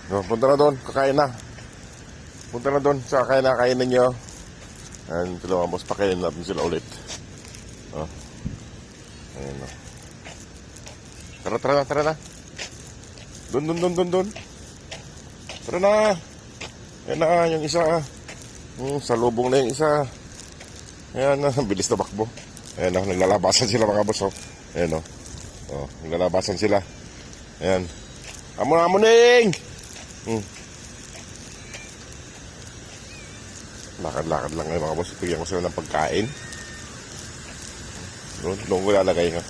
No, punta na doon, kakain na. Punta na doon sa kainin nyo. Ayan, tulungan boss, pakainin natin sila ulit. Oh. Ayan na. Tara na. Doon. Tara na. Ayan na, yung isa. Salubong na yung isa. Ayan na, bilis na bakbo. Ayan na, naglalabasan sila mga boss. Oh. Ayan o. Oh, naglalabasan sila. Ayan. Amuning! Lakad-lakad lang ngayon mga boss. Bigyan ko sila ng pagkain. Doon ko lalagay nga.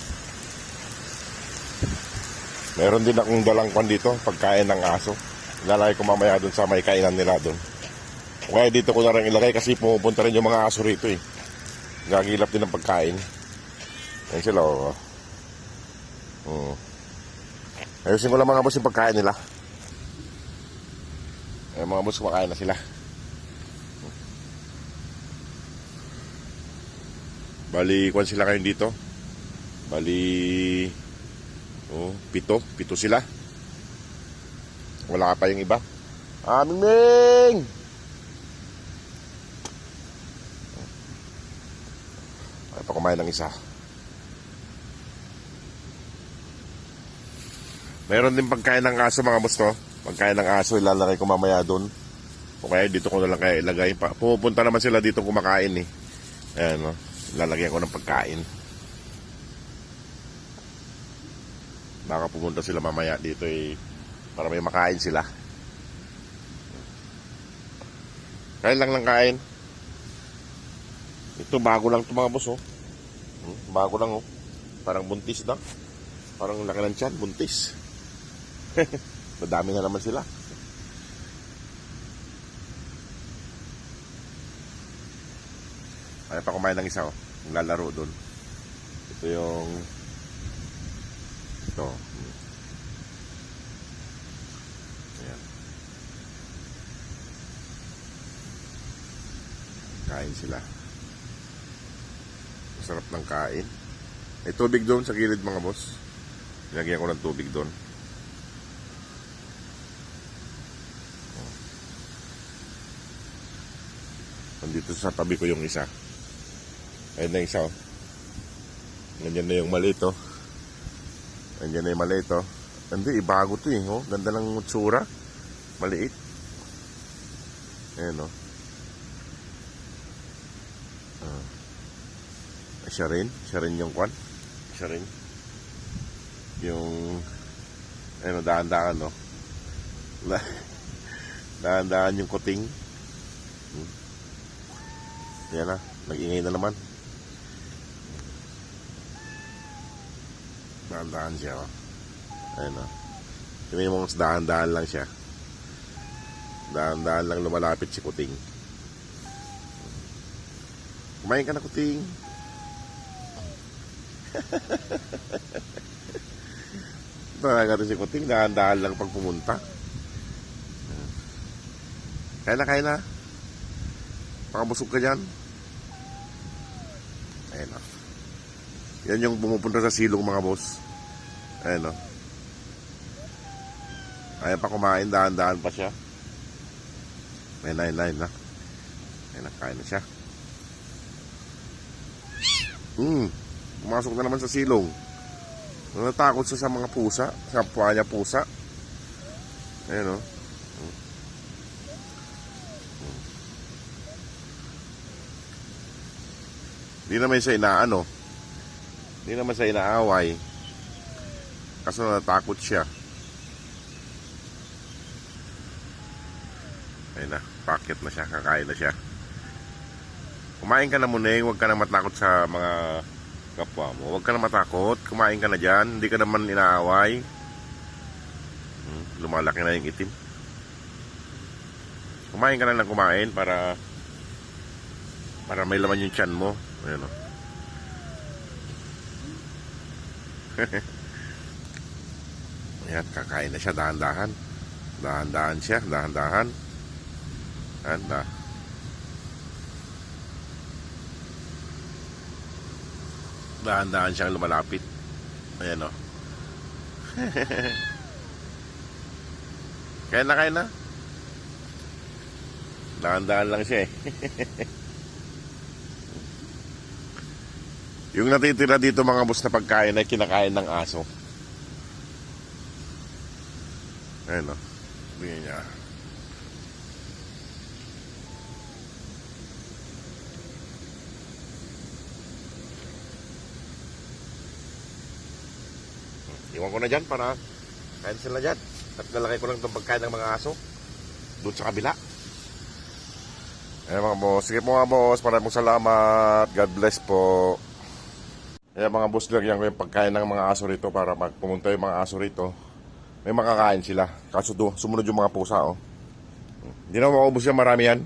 Meron din akong dalang kwan dito, pagkain ng aso. Ilalagay ko mamaya doon sa may kainan nila doon. Kaya dito ko na rin ilagay kasi pumupunta rin yung mga aso rito eh. Gagilap din ng pagkain. Ayan sila oh. Ayusin ko lang mga boss yung pagkain nila. Ayan mga boss, kumakain na sila. Bali, kwan sila kayo dito. Bali, pito sila. Wala pa yung iba. Ming! Ay pa kumain ng isa. Meron din pagkain ng aso mga boss to. Pagkain ng aso ilalagay ko mamaya doon. O kaya dito ko na lang kaya ilagay. Pupunta naman sila dito kumakain eh. Ayan no. Lalagyan ko ng pagkain. Baka pumunta sila mamaya dito eh, para may makain sila. Kain lang kain. Ito bago lang ito mga boss oh. Bago lang oh. Parang buntis na. Parang laki ng tiyan, buntis. Madami na naman sila. Ay pa kumain ng isa oh. Lalaro doon. Ito yung ito. Ayan. Kain sila. Masarap ng kain. May tubig doon sa gilid mga boss. Nilagyan ko ng tubig doon. Nandito sa tabi ko yung isa. Ayun na isa oh. Nandiyan na yung maliit oh. Nandiyan na yung maliit oh. Hindi, ibago to eh oh. Ganda ng tsura. Maliit. Ayan oh. Siya rin yung kwan. Siya rin. Yung ayun oh, daan-daan oh. Daan-daan yung kuting. Yan na, nag-ingay na naman. Dahan-dahan siya oh. Ayun oh. Tingnan mo, dahan-dahan lang siya. Dahan-dahan lang lumalapit si kuting. Kumain ka na kuting. Talaga rin si kuting, dahan-dahan lang pag pumunta. Kain na. Pakabusog ka dyan. Ayun o. Yan yung pumupunta sa silong mga boss. Ayun o. Ayan pa kumain, dahan-dahan pa siya. Ayun na. Ayun na, kain na siya. Pumasok na naman sa silong. Natakot siya sa mga pusa. Sa kapwa niya pusa. Ayun o. Hindi naman siya inaano. Hindi naman siya inaaway. Kaso natakot siya. Ayun na, packet na siya, kakain na siya. Kumain ka na muna, huwag ka na matakot sa mga kapwa mo. Huwag ka na matakot, kumain ka na dyan. Hindi ka naman inaaway. Lumalaki na yung itim. Kumain ka na lang kumain para may laman yung tiyan mo. Ayan o. Ayan, kakain na siya, dahan-dahan. Dahan-dahan siya, dahan-dahan. Anda. Dahan-dahan siyang lumalapit. Ayan o. Kain na. Dahan-dahan lang siya eh. Yung natitira dito mga boss na pagkain ay kinakain ng aso. Ayun o. Tingnan niya. Iwan ko na dyan para kain sila dyan. At lalagay ko lang itong pagkain ng mga aso doon sa kabila. Ayan mga boss. Sige po mga boss. Maraming salamat. God bless po. Ayan mga boss, lagyan ko yung pagkain ng mga aso rito para pag pumunta yung mga aso rito, may makakain sila. Kaso sumunod yung mga pusa oh. Hindi na maubos yan, marami yan.